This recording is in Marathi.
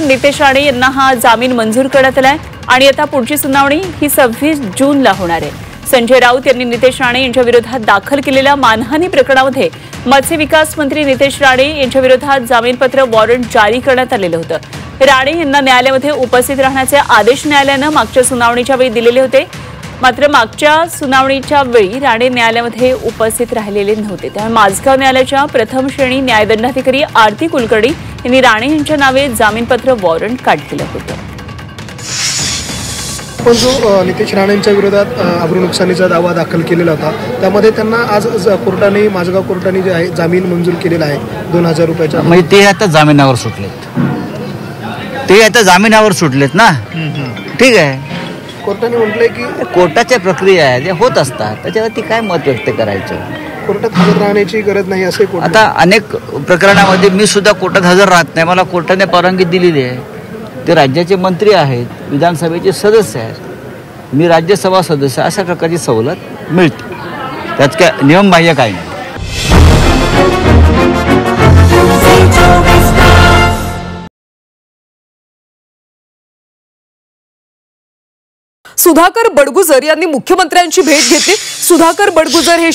नितेश राणे यांना हा जामीन मंजूर करण्यात आलाय आणि आता पुढची सुनावणी ही 26 जूनला होणार आहे। संजय राऊत यांनी नितेश राणे यांच्या विरोधात दाखल केलेल्या मानहानी प्रकरणामध्ये मत्स्य विकास मंत्री नितेश राणे यांच्या विरोधात जामीनपत्र वॉरंट जारी करण्यात आलेलं होतं। राणे यांना न्यायालयामध्ये उपस्थित राहण्याचे आदेश न्यायालयानं मागच्या सुनावणीच्या वेळी दिलेले होते, मात्र मागच्या सुनावणीच्या वेळी राणे न्यायालयामध्ये उपस्थित राहिलेले नव्हते। त्यामुळे माझगाव न्यायालयाच्या प्रथम श्रेणी न्यायदंडाधिकारी आरती कुलकर्णी यांनी राणे यांच्या नावे जामीनपत्र वॉरंट काढलेलं होतं। पण जो नितेश राणेंच्या विरोधात अब्रू नुकसानीचा दावा दाखल केलेला होता, त्यामध्ये त्यांना आज कोर्टाने माझगाव कोर्टाने जे आहे जामीन मंजूर केलेला आहे 2000 रुपयाचा। म्हणजे ते आता जामिनावर सुटलेत ना। ठीक आहे, कोर्टाने म्हटलंय की कोर्टाच्या प्रक्रिया आहे, जे होत असतात त्याच्यावरती काय मत व्यक्त करायचं। कोर्टात हजर राहण्याची गरज नाही असे आता अनेक प्रकरणामध्ये मी सुद्धा कोर्टात हजर राहत नाही, मला कोर्टाने परवानगी दिलेली आहे। ते राज्याचे मंत्री आहेत, विधानसभेचे सदस्य आहेत, मी राज्यसभा सदस्य, अशा प्रकारची सवलत मिळते, त्यात काय नियमबाह्य काही नाही। सुधाकर बडगुजर यांनी मुख्यमंत्र्यांची भेट घेतली। सुधाकर बडगुजर हे